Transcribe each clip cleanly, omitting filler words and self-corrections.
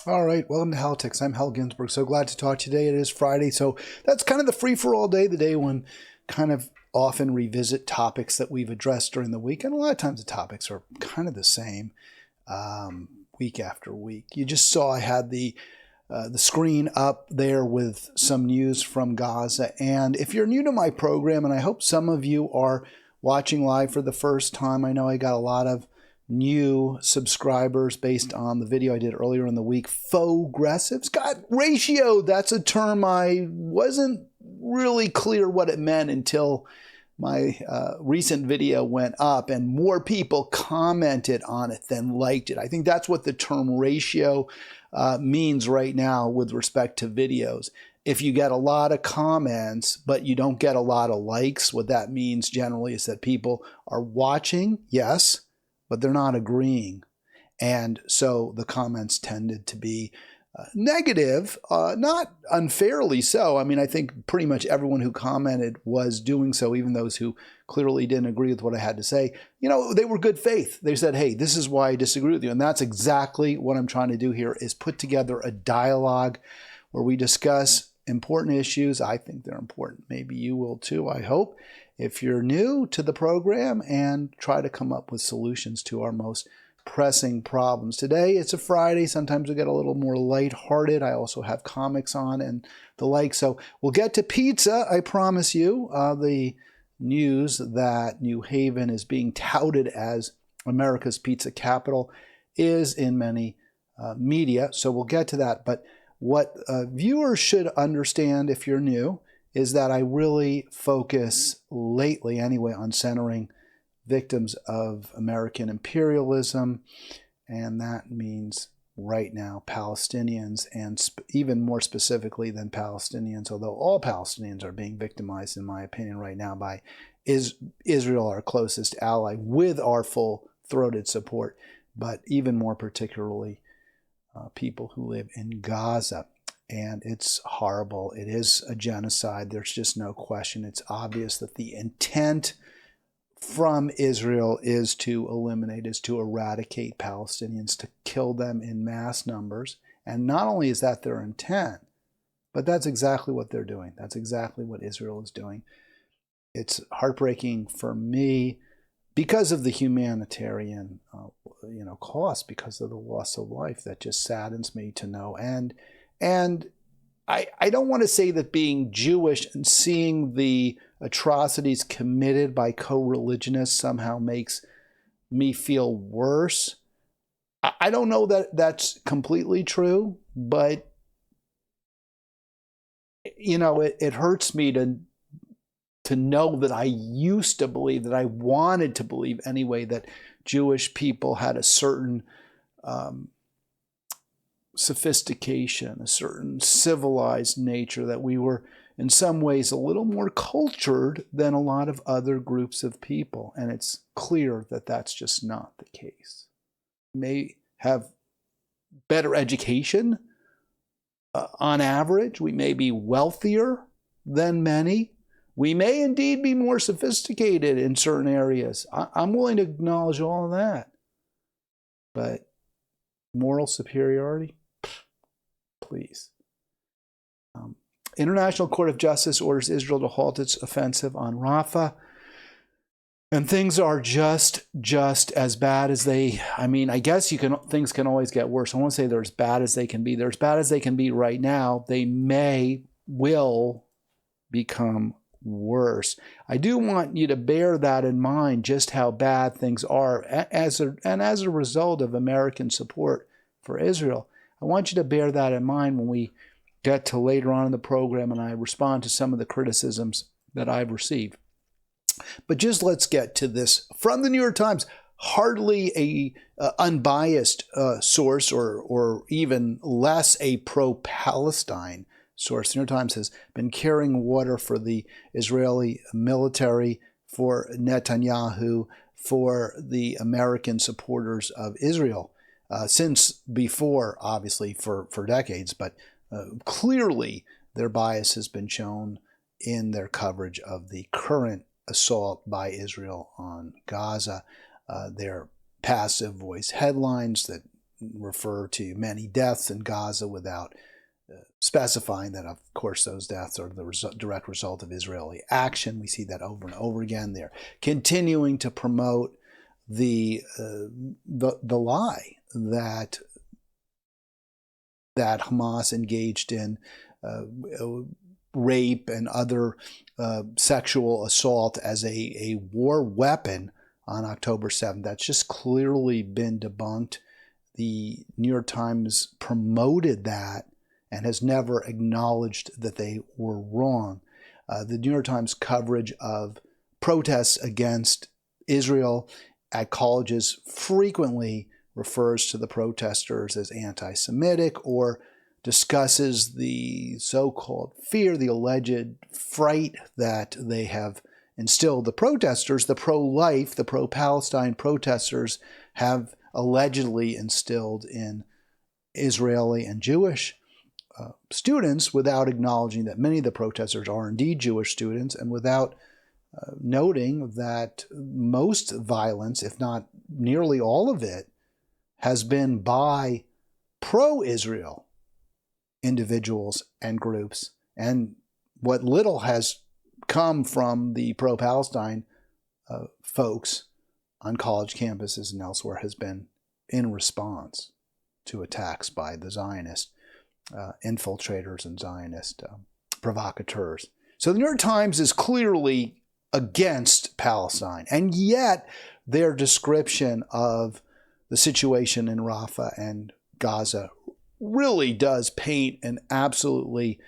All right, welcome to Halitics. I'm Hal Ginsberg. So glad to talk to you today. It is Friday, so that's kind of the free-for-all day, the day when kind of often revisit topics that we've addressed during the week, and a lot of times the topics are kind of the same week after week. You just saw I had the screen up there with some news from Gaza, and if you're new to my program, and I hope some of you are watching live for the first time, I know I got a lot of new subscribers based on the video I did earlier in the week. Faux-gressives. God, ratio, that's a term I wasn't really clear what it meant until my recent video went up and more people commented on it than liked it. I think that's what the term ratio means right now with respect to videos. If you get a lot of comments, but you don't get a lot of likes, what that means generally is that people are watching, yes, but they're not agreeing. And so the comments tended to be negative, not unfairly so. I mean, I think pretty much everyone who commented was doing so, even those who clearly didn't agree with what I had to say. You know, they were good faith. They said, hey, this is why I disagree with you. And that's exactly what I'm trying to do here, is put together a dialogue where we discuss important issues. I think they're important. Maybe you will too, I hope, if you're new to the program, and try to come up with solutions to our most pressing problems. Today, it's a Friday. Sometimes we get a little more lighthearted. I also have comics on and the like. So we'll get to pizza, I promise you. The news that New Haven is being touted as America's pizza capital is in many media. So we'll get to that. But what viewers should understand, if you're new, is that I really focus lately anyway on centering victims of American imperialism, and that means right now Palestinians, and even more specifically than Palestinians, although all Palestinians are being victimized, in my opinion, right now by Israel, our closest ally, with our full-throated support, but even more particularly people who live in Gaza. And it's horrible. It is a genocide. There's just no question. It's obvious that the intent from Israel is to eliminate, is to eradicate Palestinians, to kill them in mass numbers. And not only is that their intent, but that's exactly what they're doing. That's exactly what Israel is doing. It's heartbreaking for me because of the humanitarian cost, because of the loss of life. That just saddens me to know. And I don't want to say that being Jewish and seeing the atrocities committed by co-religionists somehow makes me feel worse. I don't know that that's completely true, but you know, it hurts me to know that I used to believe, that I wanted to believe anyway, that Jewish people had a certain sophistication, a certain civilized nature, that we were in some ways a little more cultured than a lot of other groups of people. And it's clear that that's just not the case. We may have better education on average. We may be wealthier than many. We may indeed be more sophisticated in certain areas. I'm willing to acknowledge all of that. But moral superiority? Please. International Court of Justice orders Israel to halt its offensive on Rafah. And things are just as bad as I guess things can always get worse. I won't say they're as bad as they can be. They're as bad as they can be right now. They will become worse. I do want you to bear that in mind, just how bad things are as a result of American support for Israel. I want you to bear that in mind when we get to later on in the program and I respond to some of the criticisms that I've received. But just let's get to this from the New York Times. Hardly a unbiased source, or even less a pro-Palestine source. The New York Times has been carrying water for the Israeli military, for Netanyahu, for the American supporters of Israel since before, obviously, for decades. But clearly their bias has been shown in their coverage of the current assault by Israel on Gaza. Their passive voice headlines that refer to many deaths in Gaza without specifying that, of course, those deaths are the direct result of Israeli action. We see that over and over again. They're continuing to promote the lie that Hamas engaged in rape and other sexual assault as a war weapon on October 7th. That's just clearly been debunked. The New York Times promoted that and has never acknowledged that they were wrong. The New York Times coverage of protests against Israel at colleges frequently refers to the protesters as anti-Semitic or discusses the so-called fear, the alleged fright that they have instilled. The protesters, the pro-life, the pro-Palestine protesters, have allegedly instilled in Israeli and Jewish students without acknowledging that many of the protesters are indeed Jewish students, and without noting that most violence, if not nearly all of it, has been by pro-Israel individuals and groups, and what little has come from the pro-Palestine folks on college campuses and elsewhere has been in response to attacks by the Zionist infiltrators and Zionist provocateurs. So the New York Times is clearly against Palestine, and yet their description of the situation in Rafah and Gaza really does paint an absolutely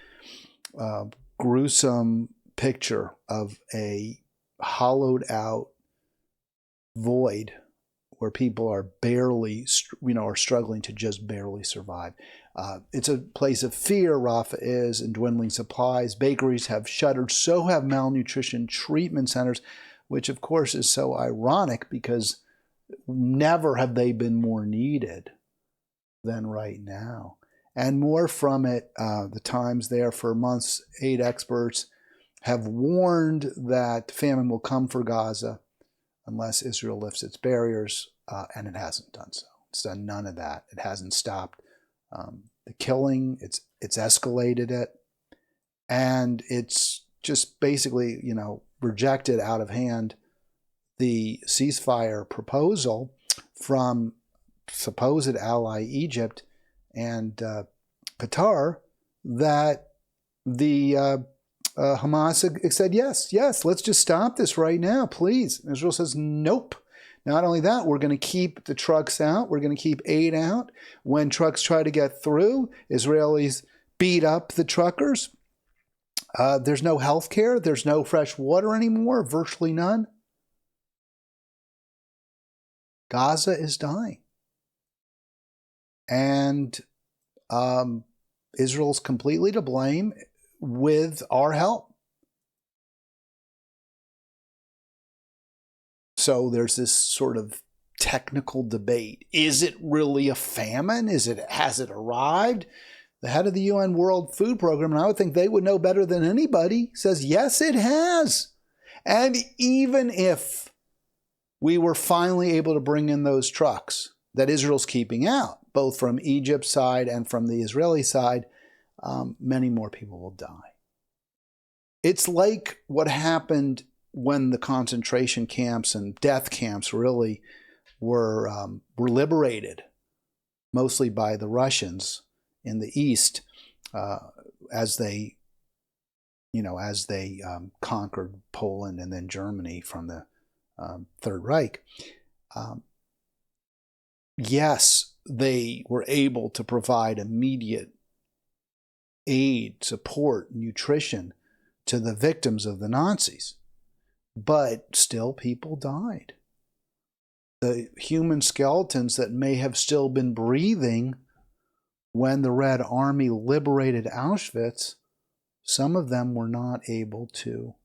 gruesome picture of a hollowed out void where people are barely, are struggling to just barely survive. It's a place of fear, Rafah is, and dwindling supplies. Bakeries have shuttered, so have malnutrition treatment centers, which of course is so ironic because never have they been more needed than right now. And more from it, the Times there for months, aid experts have warned that famine will come for Gaza unless Israel lifts its barriers, and it hasn't done so. It's done none of that. It hasn't stopped the killing. It's escalated it, and it's just basically, rejected out of hand the ceasefire proposal from supposed ally Egypt and Qatar that the Hamas said, yes, let's just stop this right now, please. Israel says, nope. Not only that, we're going to keep the trucks out. We're going to keep aid out. When trucks try to get through, Israelis beat up the truckers. There's no health care. There's no fresh water anymore, virtually none. Gaza is dying. And Israel's completely to blame with our help. So there's this sort of technical debate. Is it really a famine? Has it arrived? The head of the UN World Food Program, and I would think they would know better than anybody, says, yes, it has. And even if we were finally able to bring in those trucks that Israel's keeping out, both from Egypt's side and from the Israeli side, many more people will die. It's like what happened when the concentration camps and death camps really were liberated, mostly by the Russians in the East, as they conquered Poland and then Germany from the Third Reich. Yes, they were able to provide immediate aid, support, nutrition to the victims of the Nazis. But still people died. The human skeletons that may have still been breathing when the Red Army liberated Auschwitz, some of them were not able to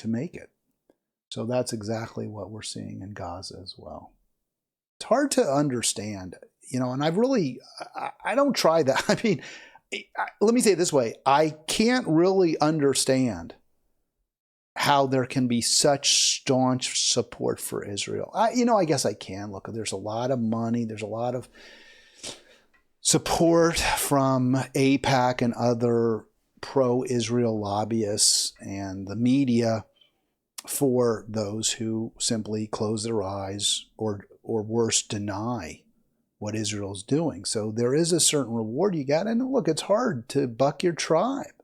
make it. So that's exactly what we're seeing in Gaza as well. It's hard to understand, and I don't try that. I mean, let me say it this way. I can't really understand how there can be such staunch support for Israel. I guess I can. Look, there's a lot of money. There's a lot of support from AIPAC and other pro-Israel lobbyists and the media for those who simply close their eyes or worse, deny what Israel's doing. So there is a certain reward you get. And look, it's hard to buck your tribe,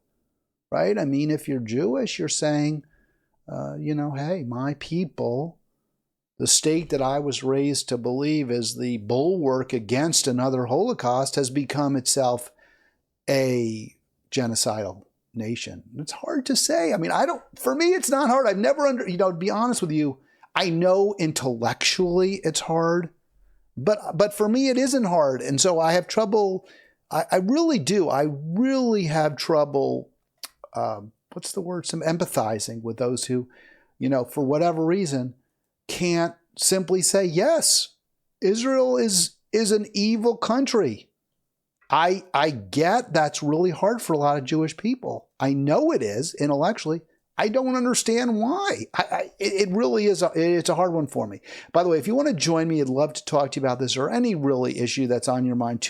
right? I mean, if you're Jewish, you're saying, hey, my people, the state that I was raised to believe is the bulwark against another Holocaust, has become itself a genocidal nation. It's hard to say. I mean, for me, it's not hard. I've never to be honest with you, I know intellectually it's hard, but for me, it isn't hard. And so I have trouble. I really do. I really have trouble, what's the word? Some empathizing with those who, for whatever reason, can't simply say, yes, Israel is an evil country. I get that's really hard for a lot of Jewish people. I know it is intellectually. I don't understand why. It really is. It's a hard one for me. By the way, if you want to join me, I'd love to talk to you about this or any really issue that's on your mind.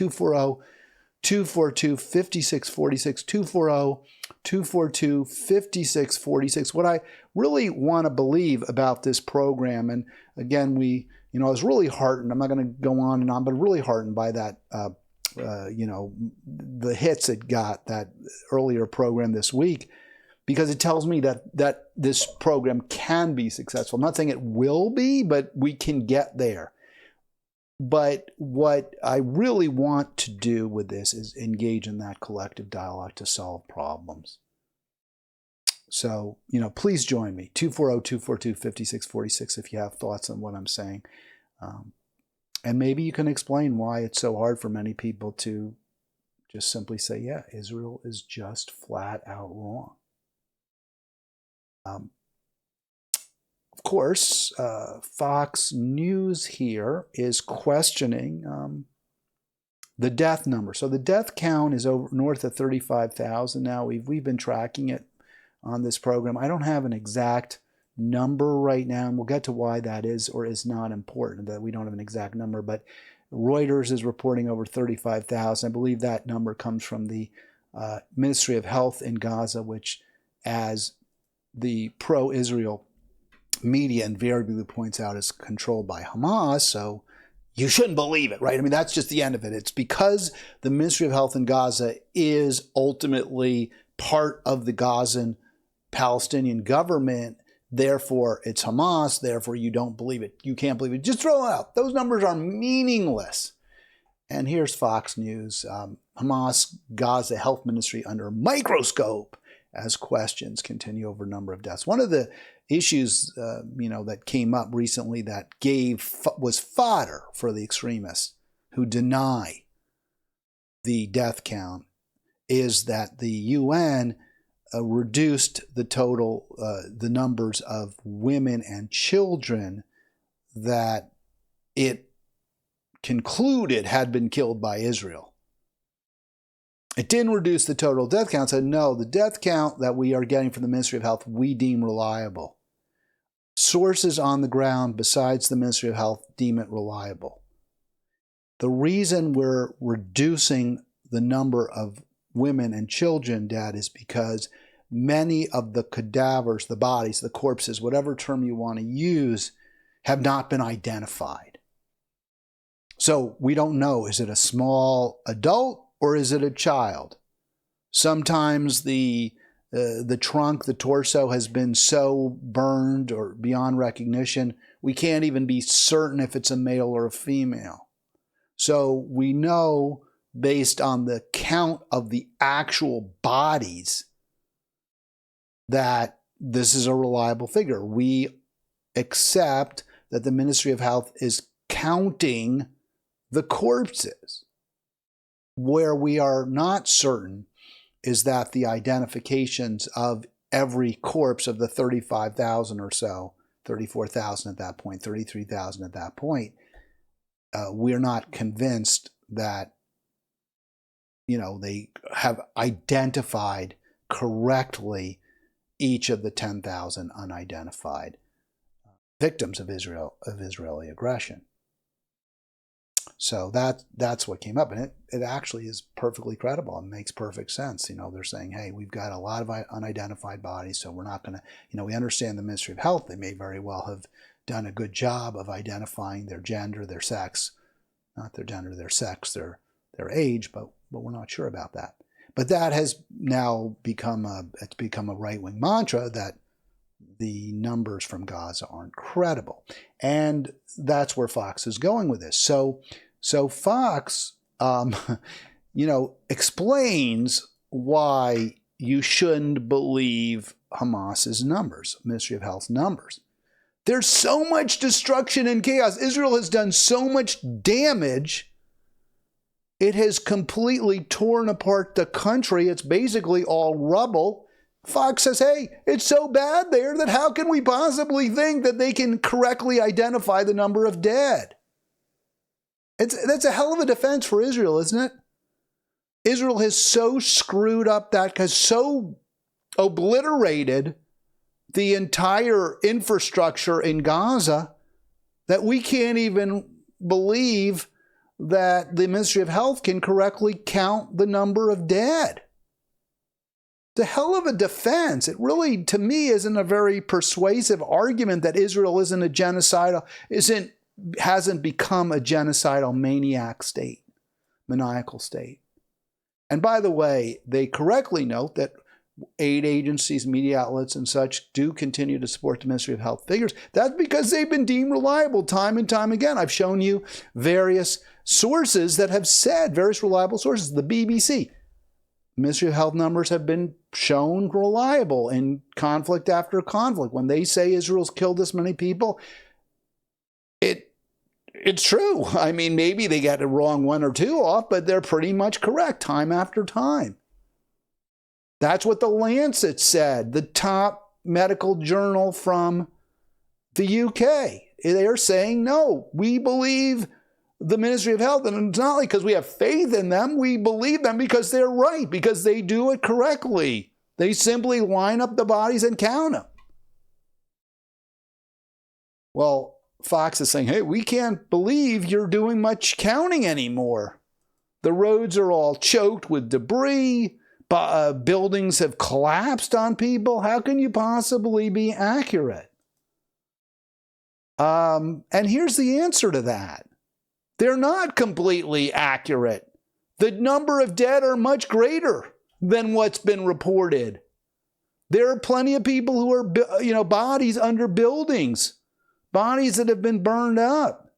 240-242-5646, 240-242-5646. What I really want to believe about this program, and again, I was really heartened. I'm not going to go on and on, but really heartened by that, the hits it got, that earlier program this week, because it tells me that this program can be successful. I'm not saying it will be, but we can get there. But what I really want to do with this is engage in that collective dialogue to solve problems. So, please join me, 240-242-5646 if you have thoughts on what I'm saying. And maybe you can explain why it's so hard for many people to just simply say, yeah, Israel is just flat out wrong. Of course, Fox News here is questioning the death number. So the death count is north of 35,000 now. We've been tracking it on this program. I don't have an exact number right now, and we'll get to why that is or is not important, that we don't have an exact number, but Reuters is reporting over 35,000. I believe that number comes from the Ministry of Health in Gaza, which, as the pro-Israel media invariably points out, is controlled by Hamas, so you shouldn't believe it, right? I mean, that's just the end of it. It's because the Ministry of Health in Gaza is ultimately part of the Gazan Palestinian government. Therefore, it's Hamas. Therefore, you don't believe it. You can't believe it. Just throw it out. Those numbers are meaningless. And here's Fox News. Hamas Gaza Health Ministry under microscope as questions continue over a number of deaths. One of the issues, that came up recently that was fodder for the extremists who deny the death count is that the UN reduced the total, the numbers of women and children that it concluded had been killed by Israel. It didn't reduce the total death count. It said, no, the death count that we are getting from the Ministry of Health, we deem reliable. Sources on the ground besides the Ministry of Health deem it reliable. The reason we're reducing the number of women and children dead is because many of the cadavers, the bodies, the corpses, whatever term you want to use, have not been identified. So we don't know, is it a small adult or is it a child? Sometimes the trunk, the torso has been so burned or beyond recognition, we can't even be certain if it's a male or a female. So we know based on the count of the actual bodies that this is a reliable figure. We accept that the Ministry of Health is counting the corpses. Where we are not certain is that the identifications of every corpse of the 35,000 or so, 34,000 at that point, 33,000 at that point, we're not convinced that they have identified correctly each of the 10,000 unidentified victims of Israeli aggression. So that's what came up, and it actually is perfectly credible. It makes perfect sense. They're saying, hey, we've got a lot of unidentified bodies, so we're not going to, we understand the Ministry of Health. They may very well have done a good job of identifying their gender, their sex, not their gender, their sex, their age, but we're not sure about that. But that has now become a right-wing mantra that the numbers from Gaza aren't credible. And that's where Fox is going with this. So Fox, explains why you shouldn't believe Hamas's numbers, Ministry of Health's numbers. There's so much destruction and chaos. Israel has done so much damage. It has completely torn apart the country. It's basically all rubble. Fox says, hey, it's so bad there that how can we possibly think that they can correctly identify the number of dead? That's a hell of a defense for Israel, isn't it? Israel has so screwed up has so obliterated the entire infrastructure in Gaza that we can't even believe that the Ministry of Health can correctly count the number of dead. It's a hell of a defense. It really, to me, isn't a very persuasive argument that Israel isn't a genocidal, hasn't become a genocidal maniacal state. And by the way, they correctly note that aid agencies, media outlets, and such do continue to support the Ministry of Health figures. That's because they've been deemed reliable time and time again. I've shown you various sources that have said, various reliable sources, the BBC. Ministry of Health numbers have been shown reliable in conflict after conflict. When they say Israel's killed this many people, it's true. I mean, maybe they get it wrong one or two off, but they're pretty much correct time after time. That's what the Lancet said, the top medical journal from the UK. They're saying, no, we believe the Ministry of Health, and it's not like because we have faith in them, we believe them because they're right, because they do it correctly. They simply line up the bodies and count them. Well, Fox is saying, hey, we can't believe you're doing much counting anymore. The roads are all choked with debris. Buildings have collapsed on people. How can you possibly be accurate? And here's the answer to that. They're not completely accurate. The number of dead are much greater than what's been reported. There are plenty of people who are, bodies under buildings, bodies that have been burned up,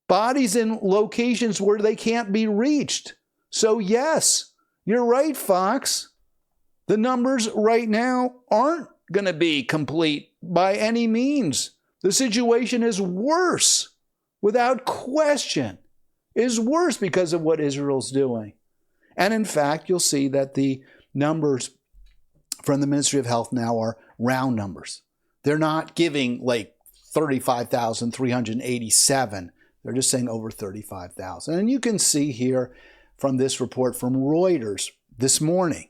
bodies in locations where they can't be reached. So yes, you're right, Fox. The numbers right now aren't going to be complete by any means. The situation is worse, without question, is worse because of what Israel's doing. And in fact, you'll see that the numbers from the Ministry of Health now are round numbers. They're not giving like 35,387. They're just saying over 35,000. And you can see here from this report from Reuters this morning,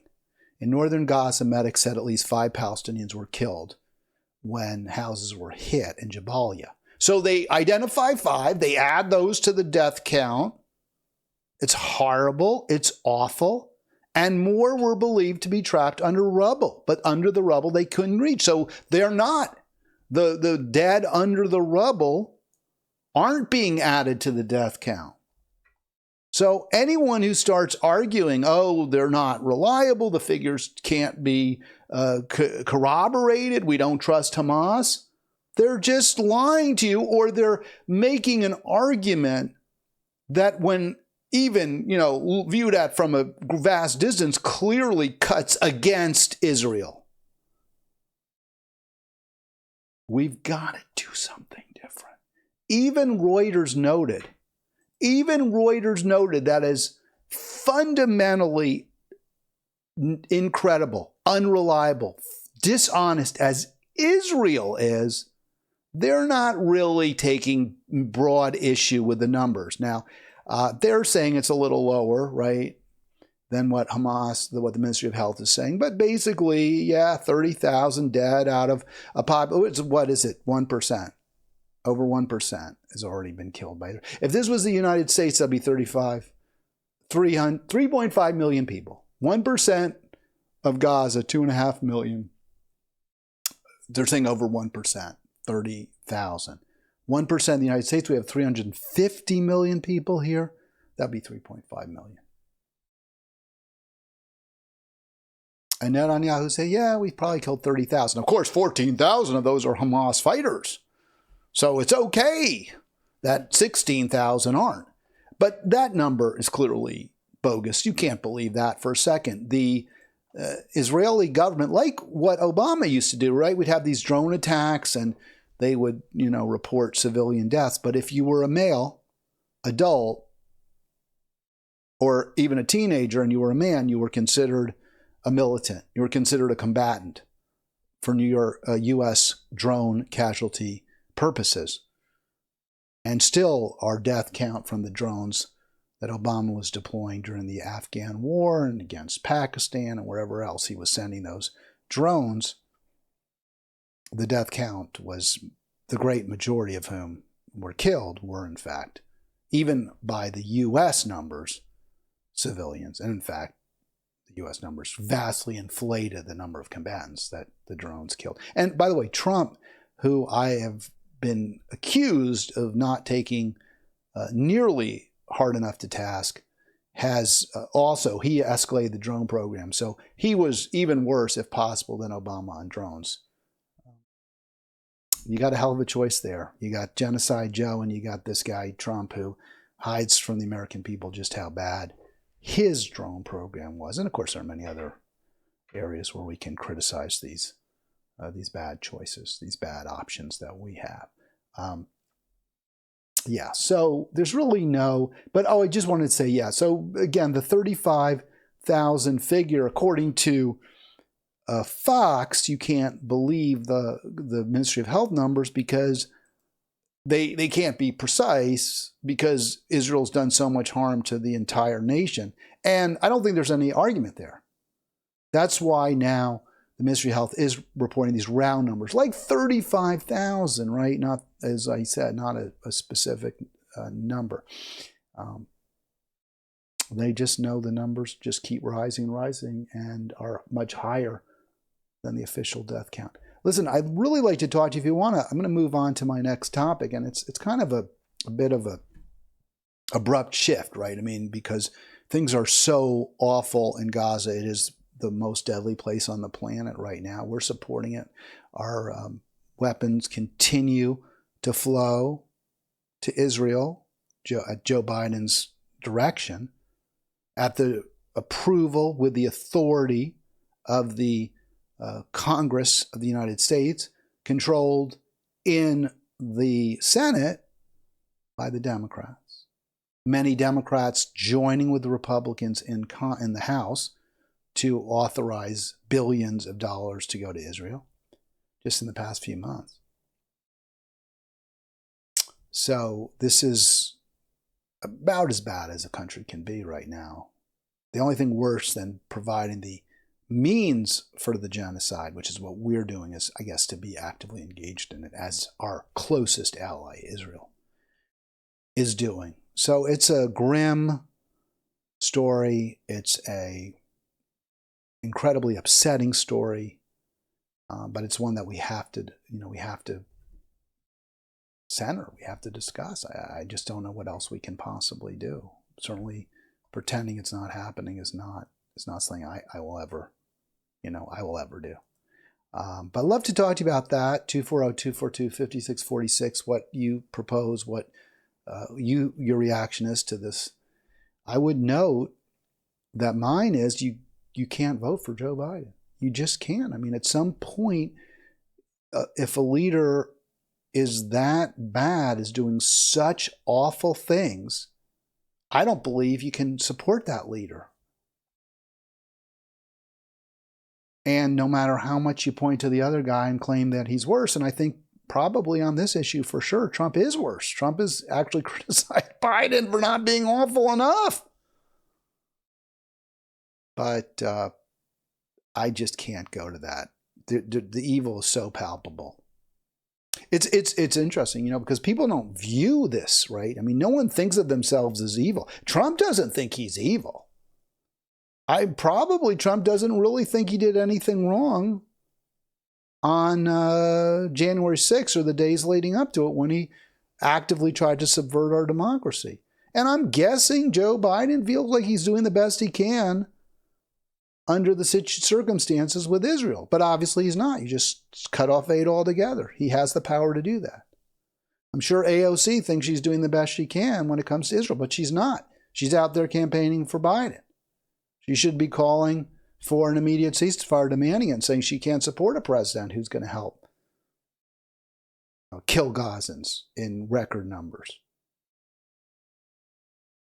in northern Gaza, medics said at least 5 Palestinians were killed when houses were hit in Jabalia. So they identify 5, they add those to the death count. It's horrible, it's awful, and more were believed to be trapped under rubble, but under the rubble they couldn't reach. So they're not, the dead under the rubble aren't being added to the death count. So anyone who starts arguing, oh, they're not reliable, the figures can't be corroborated, we don't trust Hamas, they're just lying to you, or they're making an argument that when even, viewed at from a vast distance, clearly cuts against Israel. We've got to do something different. Even Reuters noted that as fundamentally incredible, unreliable, dishonest as Israel is, they're not really taking broad issue with the numbers. Now, they're saying it's a little lower, right? than what what the Ministry of Health is saying. But basically, yeah, 30,000 dead out of a population. What is it? 1%. Over 1% has already been killed by it. If this was the United States, that'd be 3.5 million people. 1% of Gaza, 2.5 million. They're saying over 1%, 30,000. 1% of the United States, we have 350 million people here. That'd be 3.5 million. And Netanyahu say, yeah, we've probably killed 30,000. Of course, 14,000 of those are Hamas fighters. So it's okay that 16,000 aren't. But that number is clearly bogus. You can't believe that for a second. The Israeli government, like what Obama used to do, right? We'd have these drone attacks and they would, report civilian deaths. But if you were a male, adult, or even a teenager and you were a man, you were considered a militant. You were considered a combatant for U.S. drone casualty purposes. And still our death count from the drones that Obama was deploying during the Afghan war and against Pakistan and wherever else he was sending those drones, the death count was the great majority of whom were killed were in fact, even by the U.S. numbers, civilians. And in fact, the U.S. numbers vastly inflated the number of combatants that the drones killed. And by the way, Trump, who I have been accused of not taking nearly hard enough to task, has he escalated the drone program. So he was even worse, if possible, than Obama on drones. You got a hell of a choice there. You got Genocide Joe and you got this guy, Trump, who hides from the American people just how bad his drone program was. And of course, there are many other areas where we can criticize these bad choices, these bad options that we have. So there's really but I just wanted to say, so again, the 35,000 figure, according to Fox, you can't believe the Ministry of Health numbers because they can't be precise because Israel's done so much harm to the entire nation. And I don't think there's any argument there. That's why now the Ministry of Health is reporting these round numbers, like 35,000, right? Not, as I said, not a specific number. They just know the numbers just keep rising and are much higher than the official death count. Listen, I'd really like to talk to you if you want to. I'm going to move on to my next topic, and it's kind of a bit of a abrupt shift, right? I mean, because things are so awful in Gaza. It is the most deadly place on the planet right now. We're supporting it. Our weapons continue to flow to Israel at Joe Biden's direction, at the approval with the authority of the Congress of the United States, controlled in the Senate by the Democrats. Many Democrats joining with the Republicans in the House to authorize billions of dollars to go to Israel just in the past few months. So this is about as bad as a country can be right now. The only thing worse than providing the means for the genocide, which is what we're doing, is, I guess, to be actively engaged in it as our closest ally, Israel, is doing. So it's a grim story. It's a incredibly upsetting story, but it's one that we have to center. We have to discuss. I just don't know what else we can possibly do. Certainly, pretending it's not happening is not something I will ever do. But I'd love to talk to you about that. 240-242-5646. What you propose, what your reaction is to this. I would note that mine is you can't vote for Joe Biden. You just can't. I mean, at some point, if a leader is that bad, is doing such awful things, I don't believe you can support that leader. And no matter how much you point to the other guy and claim that he's worse, and I think probably on this issue for sure, Trump is worse. Trump has actually criticized Biden for not being awful enough. but I just can't go to that. The evil is so palpable. It's interesting, you know, because people don't view this, right? I mean, no one thinks of themselves as evil. Trump doesn't think he's evil. Trump doesn't really think he did anything wrong on January 6th or the days leading up to it when he actively tried to subvert our democracy. And I'm guessing Joe Biden feels like he's doing the best he can under the circumstances with Israel. But obviously he's not. You just cut off aid altogether. He has the power to do that. I'm sure AOC thinks she's doing the best she can when it comes to Israel, but she's not. She's out there campaigning for Biden. She should be calling for an immediate ceasefire, demanding it, and saying she can't support a president who's going to help kill Gazans in record numbers.